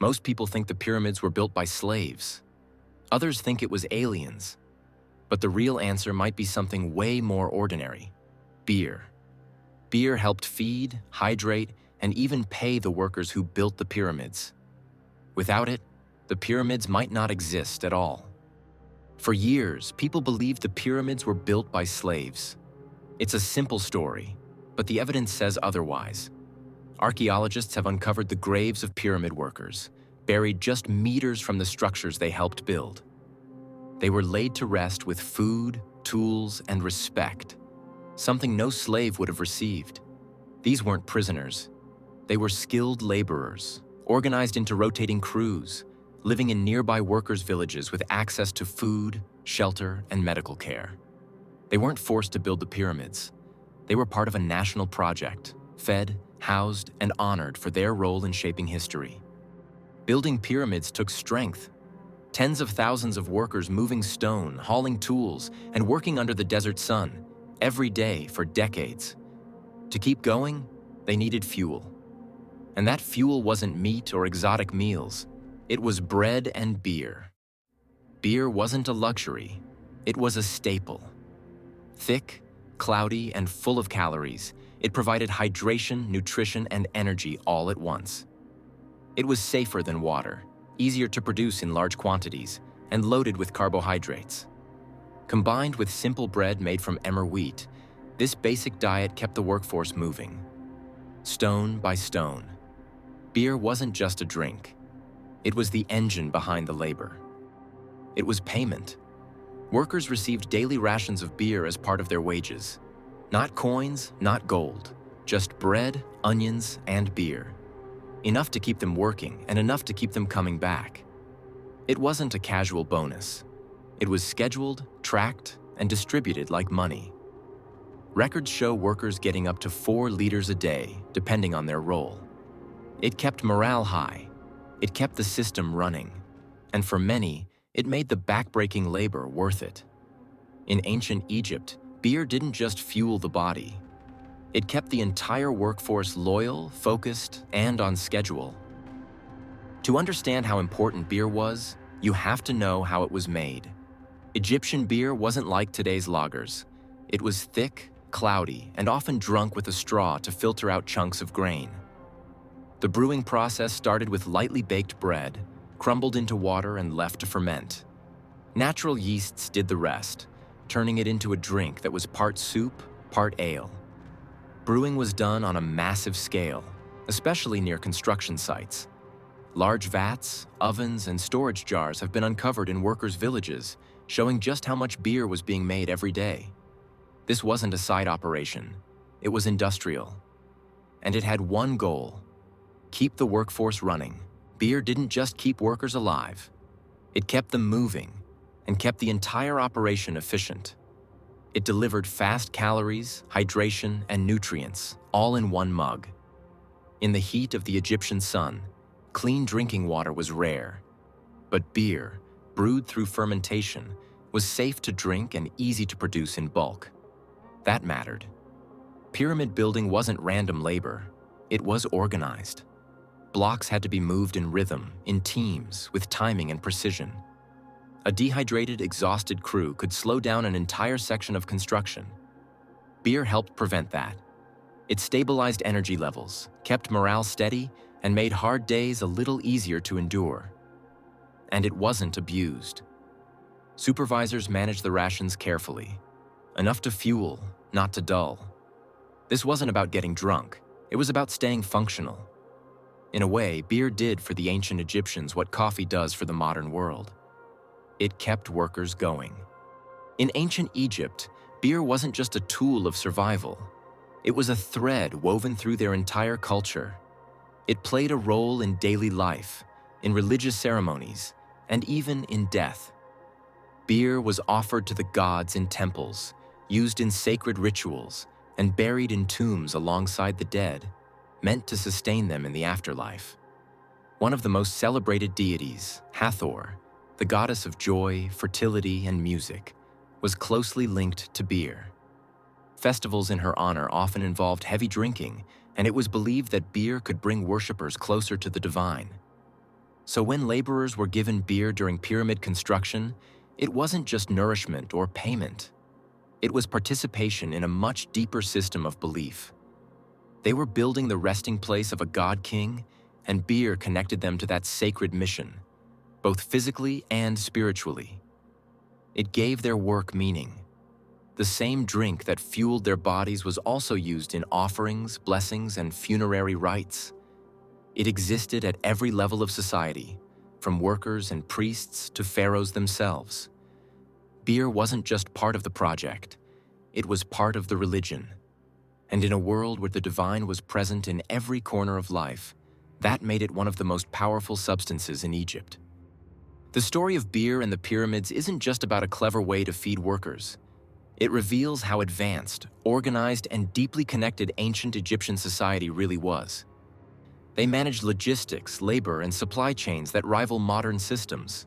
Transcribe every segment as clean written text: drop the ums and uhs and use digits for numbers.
Most people think the pyramids were built by slaves. Others think it was aliens. But the real answer might be something way more ordinary: beer. Beer helped feed, hydrate, and even pay the workers who built the pyramids. Without it, the pyramids might not exist at all. For years, people believed the pyramids were built by slaves. It's a simple story, but the evidence says otherwise. Archaeologists have uncovered the graves of pyramid workers, buried just meters from the structures they helped build. They were laid to rest with food, tools, and respect, something no slave would have received. These weren't prisoners. They were skilled laborers, organized into rotating crews, living in nearby workers' villages with access to food, shelter, and medical care. They weren't forced to build the pyramids. They were part of a national project, fed, housed, and honored for their role in shaping history. Building pyramids took strength. Tens of thousands of workers moving stone, hauling tools, and working under the desert sun, every day for decades. To keep going, they needed fuel. And that fuel wasn't meat or exotic meals. It was bread and beer. Beer wasn't a luxury. It was a staple. Thick, cloudy, and full of calories, it provided hydration, nutrition, and energy all at once. It was safer than water, easier to produce in large quantities, and loaded with carbohydrates. Combined with simple bread made from emmer wheat, this basic diet kept the workforce moving. Stone by stone. Beer wasn't just a drink. It was the engine behind the labor. It was payment. Workers received daily rations of beer as part of their wages. Not coins, not gold, just bread, onions, and beer. Enough to keep them working and enough to keep them coming back. It wasn't a casual bonus. It was scheduled, tracked, and distributed like money. Records show workers getting up to 4 liters a day, depending on their role. It kept morale high. It kept the system running. And for many, it made the backbreaking labor worth it. In ancient Egypt, beer didn't just fuel the body. It kept the entire workforce loyal, focused, and on schedule. To understand how important beer was, you have to know how it was made. Egyptian beer wasn't like today's lagers. It was thick, cloudy, and often drunk with a straw to filter out chunks of grain. The brewing process started with lightly baked bread, crumbled into water and left to ferment. Natural yeasts did the rest, turning it into a drink that was part soup, part ale. Brewing was done on a massive scale, especially near construction sites. Large vats, ovens, and storage jars have been uncovered in workers' villages, showing just how much beer was being made every day. This wasn't a side operation. It was industrial. And it had one goal: keep the workforce running. Beer didn't just keep workers alive. It kept them moving and kept the entire operation efficient. It delivered fast calories, hydration, and nutrients, all in one mug. In the heat of the Egyptian sun, clean drinking water was rare. But beer, brewed through fermentation, was safe to drink and easy to produce in bulk. That mattered. Pyramid building wasn't random labor. It was organized. Blocks had to be moved in rhythm, in teams, with timing and precision. A dehydrated, exhausted crew could slow down an entire section of construction. Beer helped prevent that. It stabilized energy levels, kept morale steady, and made hard days a little easier to endure. And it wasn't abused. Supervisors managed the rations carefully. Enough to fuel, not to dull. This wasn't about getting drunk. It was about staying functional. In a way, beer did for the ancient Egyptians what coffee does for the modern world. It kept workers going. In ancient Egypt, beer wasn't just a tool of survival. It was a thread woven through their entire culture. It played a role in daily life, in religious ceremonies, and even in death. Beer was offered to the gods in temples, used in sacred rituals, and buried in tombs alongside the dead, meant to sustain them in the afterlife. One of the most celebrated deities, Hathor, the goddess of joy, fertility, and music, was closely linked to beer. Festivals in her honor often involved heavy drinking, and it was believed that beer could bring worshippers closer to the divine. So when laborers were given beer during pyramid construction, it wasn't just nourishment or payment. It was participation in a much deeper system of belief. They were building the resting place of a god king, and beer connected them to that sacred mission, both physically and spiritually. It gave their work meaning. The same drink that fueled their bodies was also used in offerings, blessings, and funerary rites. It existed at every level of society, from workers and priests to pharaohs themselves. Beer wasn't just part of the project, it was part of the religion. And in a world where the divine was present in every corner of life, that made it one of the most powerful substances in Egypt. The story of beer and the pyramids isn't just about a clever way to feed workers. It reveals how advanced, organized, and deeply connected ancient Egyptian society really was. They managed logistics, labor, and supply chains that rival modern systems.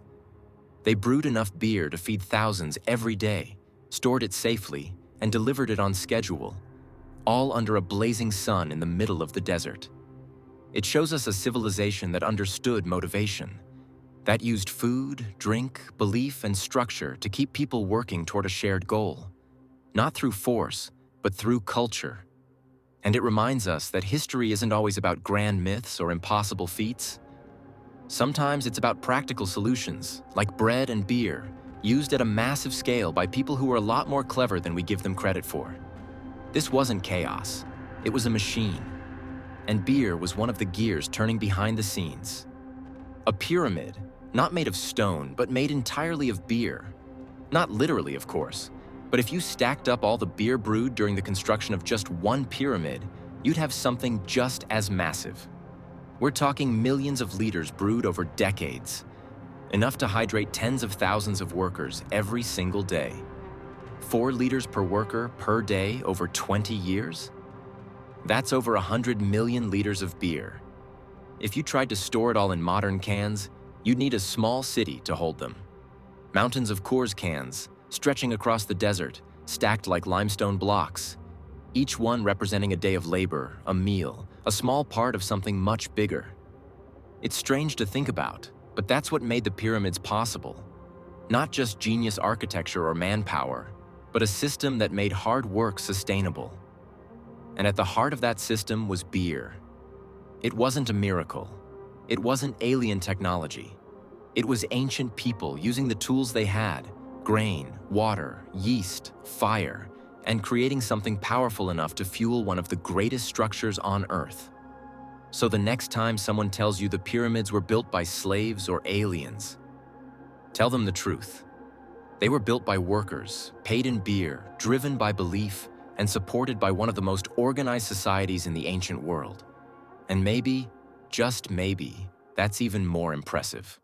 They brewed enough beer to feed thousands every day, stored it safely, and delivered it on schedule, all under a blazing sun in the middle of the desert. It shows us a civilization that understood motivation, that used food, drink, belief, and structure to keep people working toward a shared goal, not through force, but through culture. And it reminds us that history isn't always about grand myths or impossible feats. Sometimes it's about practical solutions, like bread and beer, used at a massive scale by people who are a lot more clever than we give them credit for. This wasn't chaos, it was a machine. And beer was one of the gears turning behind the scenes. A pyramid, not made of stone, but made entirely of beer. Not literally, of course, but if you stacked up all the beer brewed during the construction of just one pyramid, you'd have something just as massive. We're talking millions of liters brewed over decades, enough to hydrate tens of thousands of workers every single day. 4 liters per worker per day over 20 years? That's over 100 million liters of beer. If you tried to store it all in modern cans, you'd need a small city to hold them. Mountains of Coors cans, stretching across the desert, stacked like limestone blocks, each one representing a day of labor, a meal, a small part of something much bigger. It's strange to think about, but that's what made the pyramids possible. Not just genius architecture or manpower, but a system that made hard work sustainable. And at the heart of that system was beer. It wasn't a miracle. It wasn't alien technology. It was ancient people using the tools they had, grain, water, yeast, fire, and creating something powerful enough to fuel one of the greatest structures on Earth. So the next time someone tells you the pyramids were built by slaves or aliens, tell them the truth. They were built by workers, paid in beer, driven by belief, and supported by one of the most organized societies in the ancient world. And maybe, just maybe, that's even more impressive.